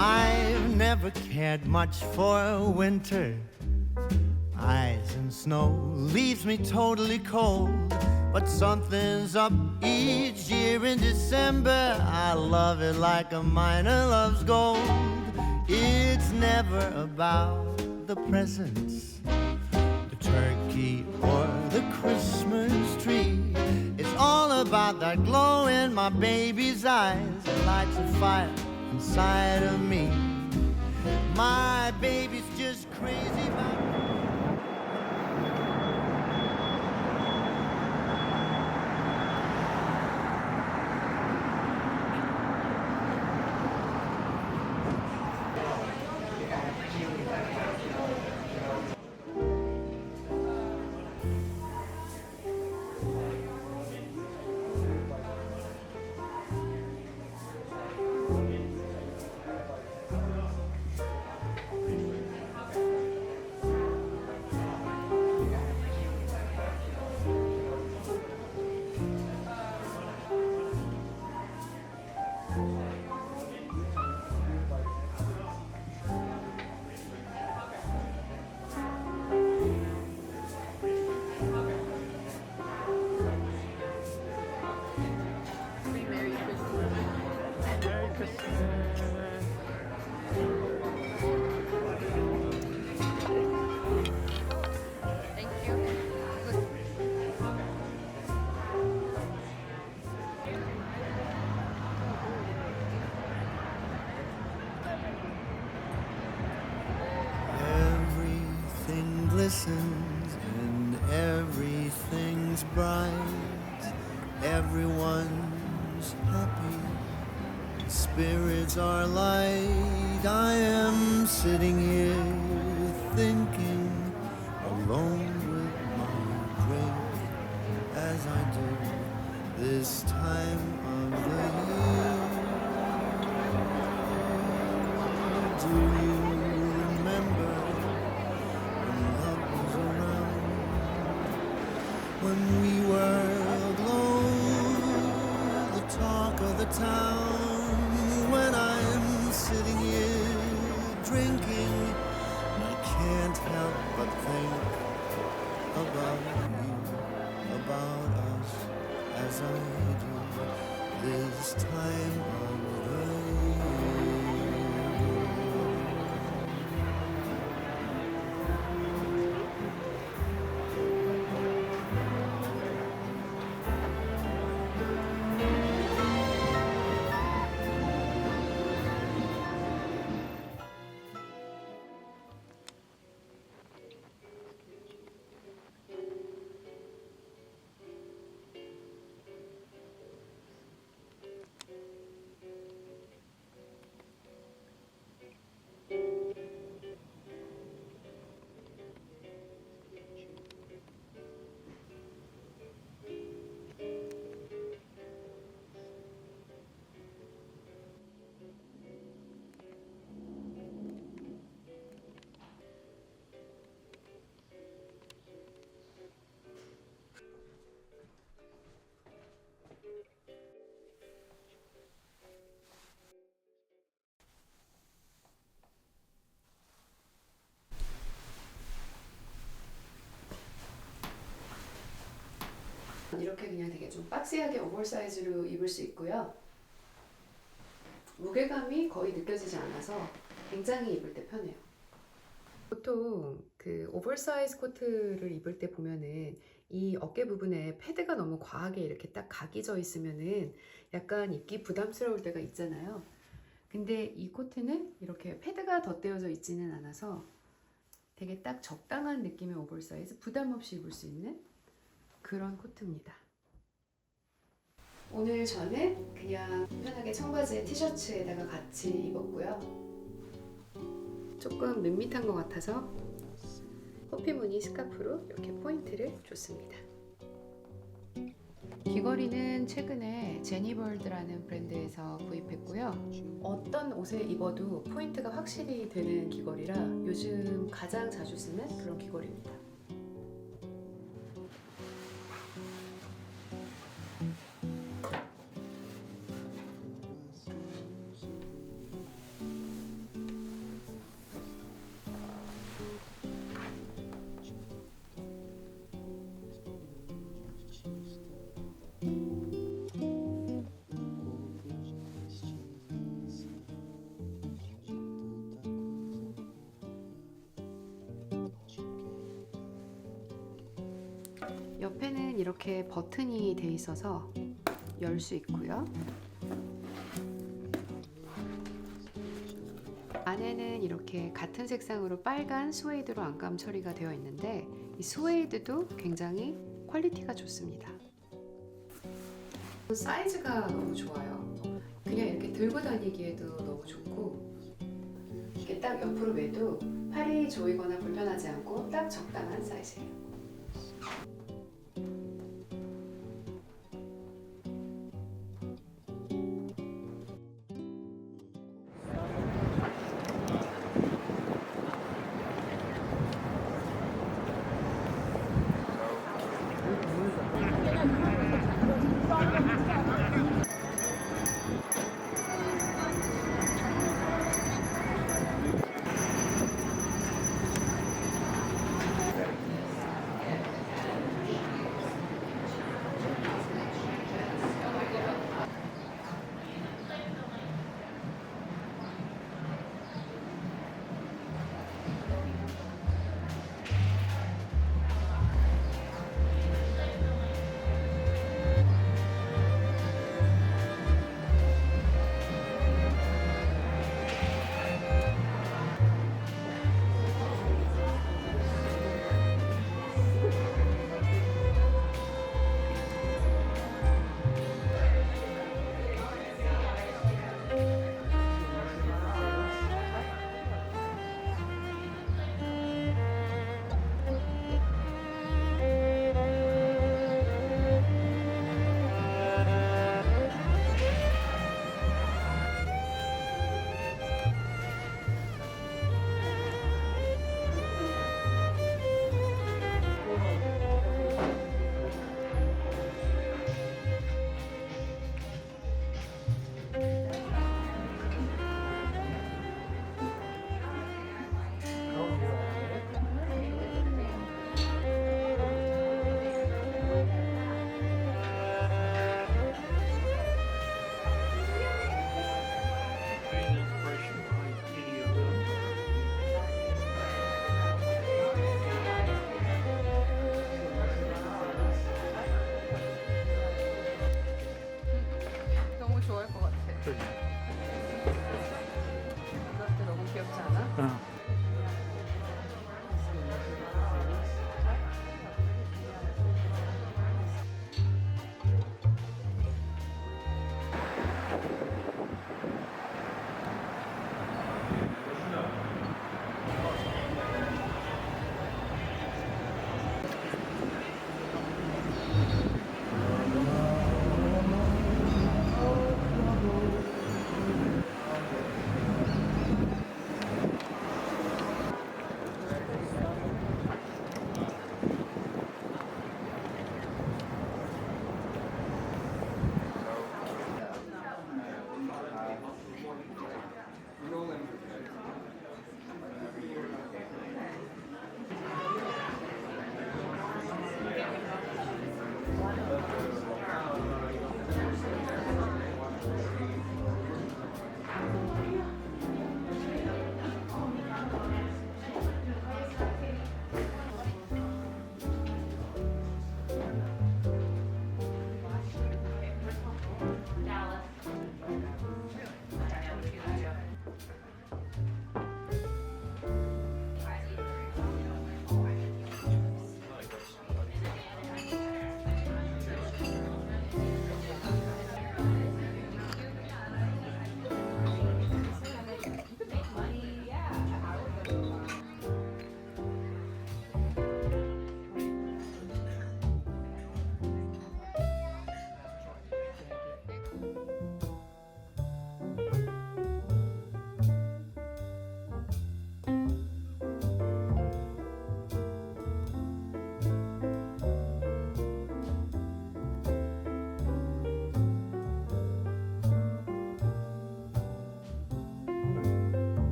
I've never cared much for winter. Ice and snow leaves me totally cold. But something's up each year in December. I love it like a miner loves gold. It's never about the presents, the turkey or the Christmas tree. It's all about that glow in my baby's eyes that lights a fire inside of me. My baby's just crazy about glistens and everything's bright. Everyone's happy, spirits are light. I am sitting here thinking, alone with my drink, as I do this time of the year. Do you remember when we were alone, the talk of the town? When I'm sitting here drinking, I can't help but think about you, about us, as I do this time of the year. 이렇게 그냥 되게 좀 박시하게 오버사이즈로 입을 수 있고요. 무게감이 거의 느껴지지 않아서 굉장히 입을 때 편해요. 보통 그 오버사이즈 코트를 입을 때 보면은 이 어깨 부분에 패드가 너무 과하게 이렇게 딱 각이 져 있으면은 약간 입기 부담스러울 때가 있잖아요. 근데 이 코트는 이렇게 패드가 덧대어져 있지는 않아서 되게 딱 적당한 느낌의 오버사이즈, 부담 없이 입을 수 있는 그런 코트입니다. 오늘 저는 그냥 편하게 청바지에 티셔츠에다가 같이 입었고요. 조금 밋밋한 것 같아서 호피 무늬 스카프로 이렇게 포인트를 줬습니다. 귀걸이는 최근에 제니벌드라는 브랜드에서 구입했고요. 어떤 옷에 입어도 포인트가 확실히 되는 귀걸이라 요즘 가장 자주 쓰는 그런 귀걸이입니다. 옆에는 이렇게 버튼이 돼 있어서 열 수 있고요. 안에는 이렇게 같은 색상으로 빨간 스웨이드로 안감 처리가 되어 있는데 이 스웨이드도 굉장히 퀄리티가 좋습니다. 사이즈가 너무 좋아요. 그냥 이렇게 들고 다니기에도 너무 좋고 이게 딱 옆으로 매도 팔이 조이거나 불편하지 않고 딱 적당한 사이즈예요.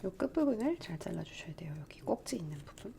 이 끝부분을 잘 잘라주셔야 돼요. 여기 꼭지 있는 부분.